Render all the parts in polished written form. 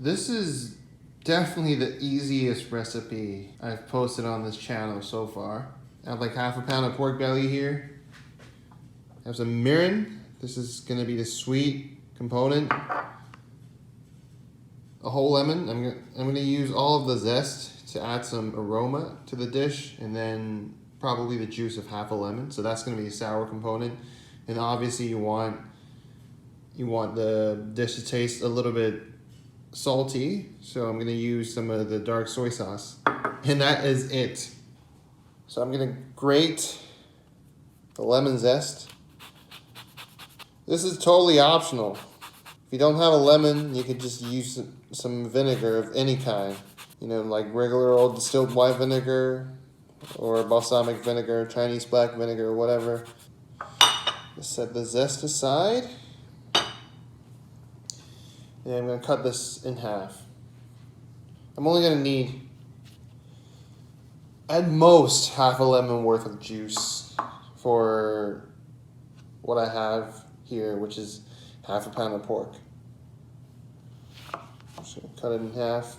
This is definitely the easiest recipe I've posted on this channel so far. I have like half a pound of pork belly here. I have some mirin. This is gonna be the sweet component. A whole lemon. I'm gonna use all of the zest to add some aroma to the dish, and then probably the juice of half a lemon. So that's gonna be a sour component. And obviously you want the dish to taste a little bit salty. So I'm gonna use some of the dark soy sauce. And that is it. So I'm gonna grate the lemon zest. This is totally optional. If you don't have a lemon, you could just use some vinegar of any kind. You know, like regular old distilled white vinegar or balsamic vinegar, Chinese black vinegar, or whatever. Just set the zest aside. And I'm gonna cut this in half. I'm only gonna need, at most, half a lemon worth of juice for what I have here, which is half a pound of pork. So cut it in half.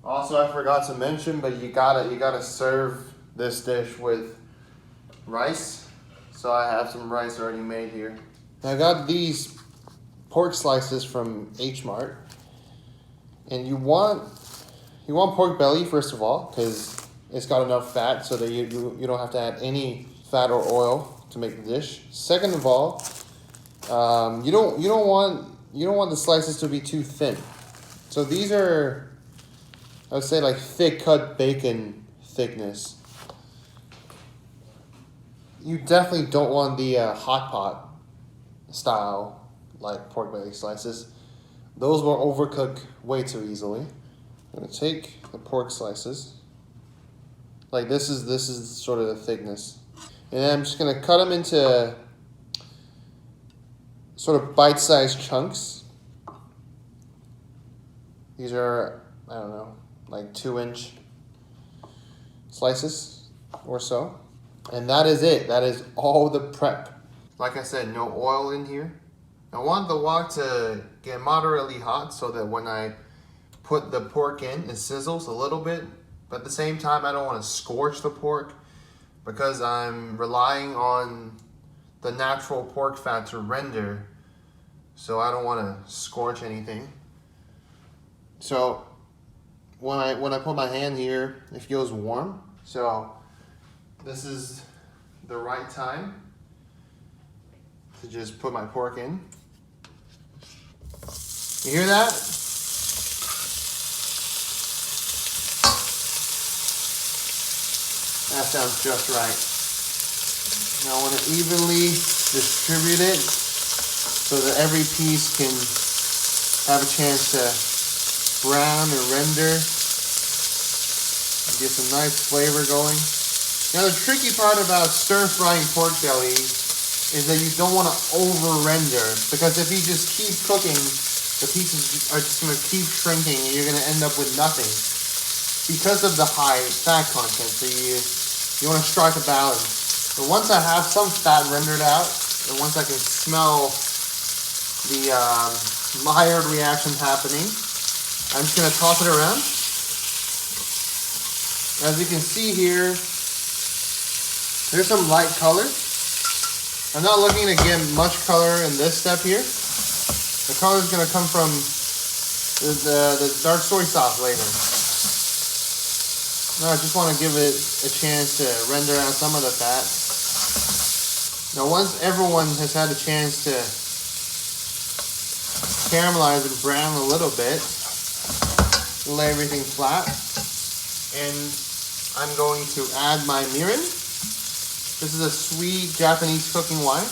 Also, I forgot to mention, but you gotta serve this dish with rice. So I have some rice already made here. I got these pork slices from H Mart, and you want pork belly first of all, because it's got enough fat so that you don't have to add any fat or oil to make the dish. Second of all, you don't want the slices to be too thin. So these are, I would say, like thick cut bacon thickness. You definitely don't want the hot pot style like pork belly slices. Those will overcook way too easily. I'm gonna take the pork slices. Like this is sort of the thickness. And then I'm just gonna cut them into sort of bite-sized chunks. These are, I don't know, like 2-inch slices or so. And that is it. That is all the prep. Like I said, no oil in here. I want the wok to get moderately hot so that when I put the pork in, it sizzles a little bit. But at the same time, I don't want to scorch the pork because I'm relying on the natural pork fat to render. So I don't want to scorch anything. So when I put my hand here, it feels warm. So this is the right time to just put my pork in. You hear that? That sounds just right. Now I want to evenly distribute it so that every piece can have a chance to brown or render and get some nice flavor going. Now the tricky part about stir frying pork belly is that you don't want to over render, because if you just keep cooking, the pieces are just going to keep shrinking and you're going to end up with nothing because of the high fat content. So you want to strike a balance. But once I have some fat rendered out, and once I can smell the Maillard reaction happening, I'm just going to toss it around. As you can see here, there's some light color. I'm not looking to get much color in this step here. The color is going to come from the dark soy sauce later. No, I just want to give it a chance to render out some of the fat. Now, once everyone has had a chance to caramelize and brown a little bit, lay everything flat, and I'm going to add my mirin. This is a sweet Japanese cooking wine.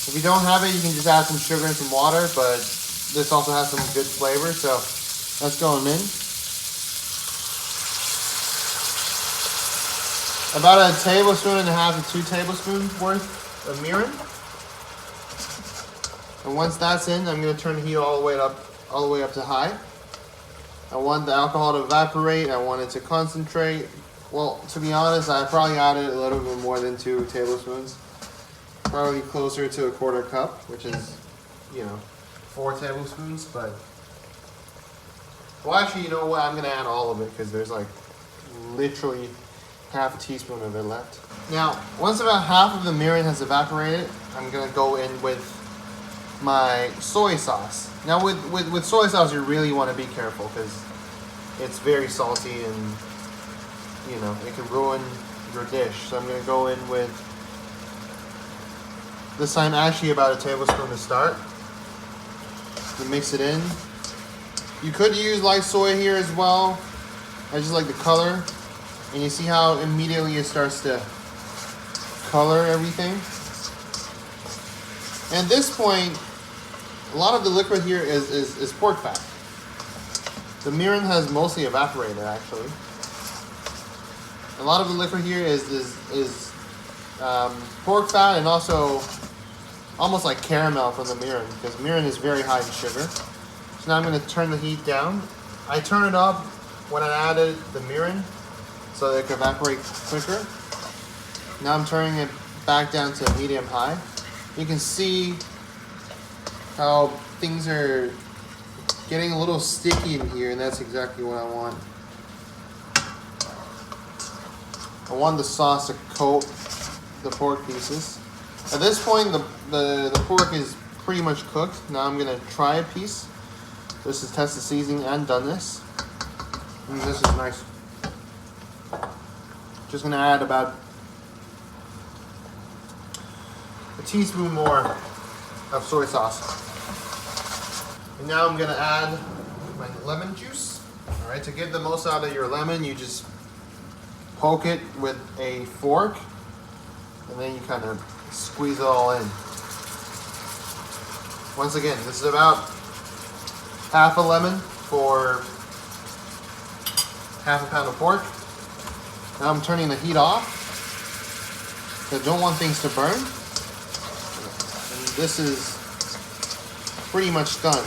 If you don't have it, you can just add some sugar and some water, but this also has some good flavor, so let's go in. About 1.5 tablespoons to 2 tablespoons worth of mirin. And once that's in, I'm going to turn the heat all the way up to high. I want the alcohol to evaporate. I want it to concentrate. Well, to be honest, I probably added a little bit more than 2 tablespoons. Probably closer to 1/4 cup, which is, 4 tablespoons, but Well, actually, you know what? I'm gonna add all of it because there's like literally half a teaspoon of it left. Now, once about half of the mirin has evaporated, I'm gonna go in with my soy sauce. Now, with soy sauce, you really want to be careful because it's very salty and you know it can ruin your dish. So I'm gonna go in with this time actually about a tablespoon to start. You mix it in. You could use light soy here as well. I just like the color. And you see how immediately it starts to color everything. And at this point, a lot of the liquid here is pork fat. The mirin has mostly evaporated actually. A lot of the liquid here is pork fat and also almost like caramel from the mirin because mirin is very high in sugar. So now I'm going to turn the heat down. I turn it up when I added the mirin so that it can evaporate quicker. Now I'm turning it back down to medium high. You can see how things are getting a little sticky in here, and that's exactly what I want. I want the sauce to coat the pork pieces. At this point, the pork is pretty much cooked. Now I'm gonna try a piece. This is test the seasoning and doneness. And this is nice. Just gonna add about a teaspoon more of soy sauce. And now I'm gonna add my lemon juice. All right, to get the most out of your lemon, you just poke it with a fork, and then you kind of squeeze it all in. Once again, this is about half a lemon for half a pound of pork. Now I'm turning the heat off. I don't want things to burn. And this is pretty much done.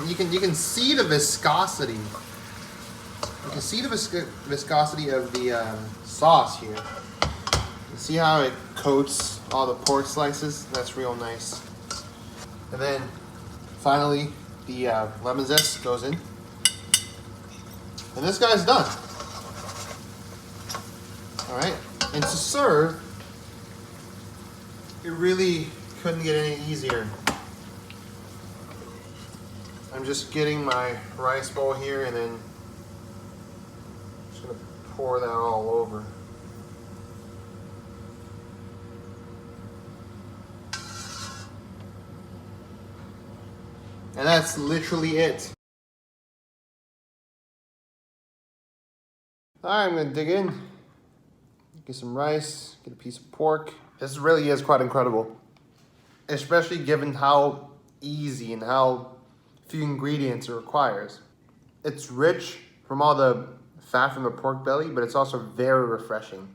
You can see the viscosity. You can see the viscosity of the sauce here. You see how it coats all the pork slices? That's real nice. And then finally, the lemon zest goes in. And this guy's done. All right, and to serve, it really couldn't get any easier. I'm just getting my rice bowl here and then just gonna pour that all over. And that's literally it. All right, I'm gonna dig in, get some rice, get a piece of pork. This really is quite incredible, especially given how easy and how few ingredients it requires. It's rich from all the fat from the pork belly, but it's also very refreshing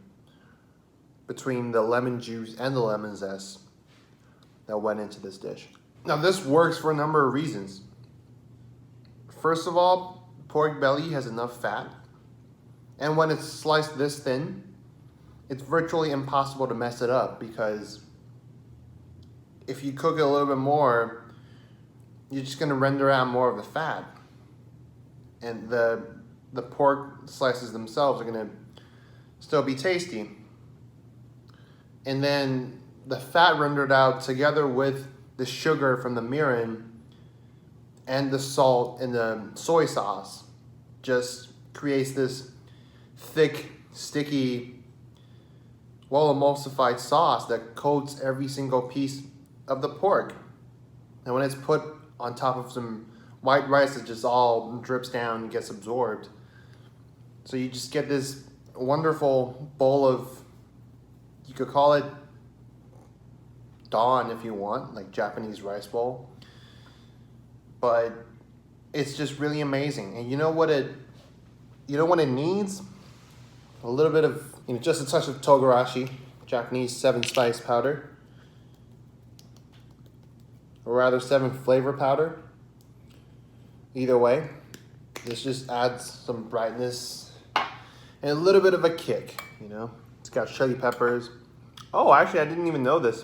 between the lemon juice and the lemon zest that went into this dish. Now this works for a number of reasons. First of all, pork belly has enough fat, and when it's sliced this thin, it's virtually impossible to mess it up because if you cook it a little bit more, you're just gonna render out more of the fat. And the pork slices themselves are gonna still be tasty. And then the fat rendered out together with the sugar from the mirin and the salt and the soy sauce just creates this thick, sticky, well emulsified sauce that coats every single piece of the pork. And when it's put on top of some white rice, it just all drips down and gets absorbed. So you just get this wonderful bowl of, you could call it Don if you want, like Japanese rice bowl. But it's just really amazing. And you know what it needs? A little bit of, just a touch of togarashi, Japanese 7-spice powder. Or rather 7 flavor powder. Either way, this just adds some brightness and a little bit of a kick, It's got chili peppers. Oh, actually, I didn't even know this.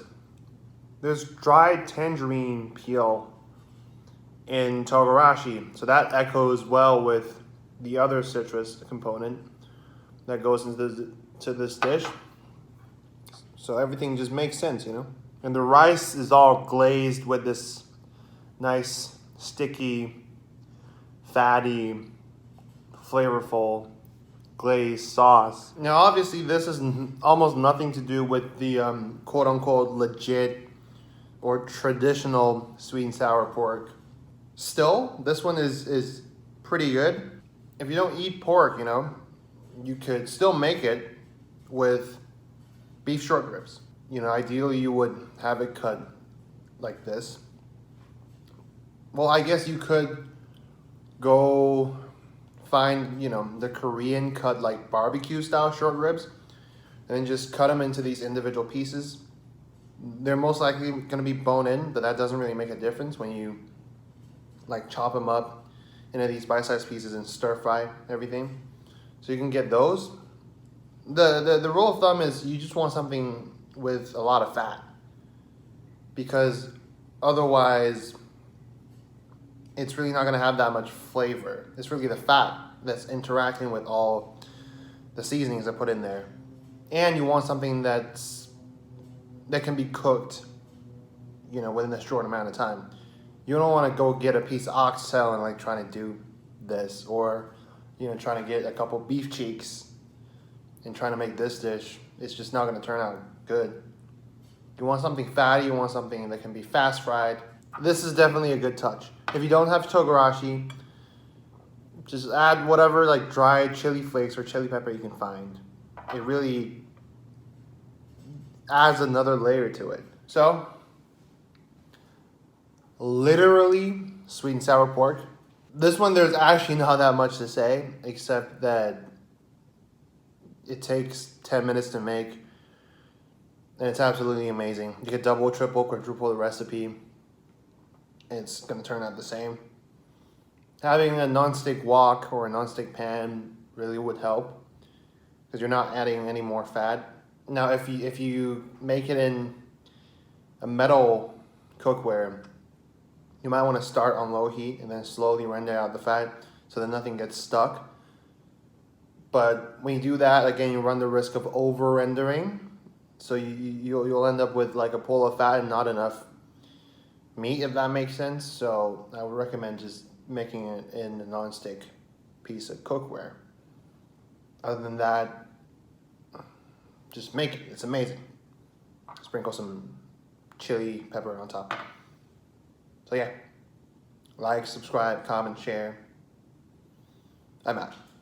There's dried tangerine peel in togarashi. So that echoes well with the other citrus component that goes into this dish. So everything just makes sense, you know? And the rice is all glazed with this nice, sticky, fatty, flavorful glazed sauce. Now, obviously, this is almost nothing to do with the quote-unquote legit or traditional sweet and sour pork. Still, this one is pretty good. If you don't eat pork, you know, you could still make it with beef short ribs. You know, ideally you would have it cut like this. Well, I guess you could go find, you know, the Korean cut like barbecue style short ribs and then just cut them into these individual pieces. They're most likely going to be bone in, but that doesn't really make a difference when you like chop them up into these bite-sized pieces and stir fry everything. So you can get those. The rule of thumb is you just want something with a lot of fat, because otherwise it's really not going to have that much flavor. It's really the fat that's interacting with all the seasonings I put in there. And you want something that can be cooked, you know, within a short amount of time. You don't want to go get a piece of oxtail and like trying to do this, or, you know, trying to get a couple beef cheeks and trying to make this dish. It's just not going to turn out good. You want something fatty, you want something that can be fast fried. This is definitely a good touch. If you don't have togarashi, just add whatever like dried chili flakes or chili pepper you can find. It really adds another layer to it. So, literally sweet and sour pork. This one, there's actually not that much to say, except that it takes 10 minutes to make, and it's absolutely amazing. You could double, triple, quadruple the recipe. It's going to turn out the same. Having a non-stick wok or a non-stick pan really would help, because you're not adding any more fat. Now, if you make it in a metal cookware, you might want to start on low heat and then slowly render out the fat so that nothing gets stuck. But when you do that, again, you run the risk of over-rendering. So you'll end up with like a pool of fat and not enough meat, if that makes sense. So I would recommend just making it in a non-stick piece of cookware. Other than that, just make it. It's amazing. Sprinkle some chili pepper on top. So yeah, like, subscribe, comment, share. I'm out.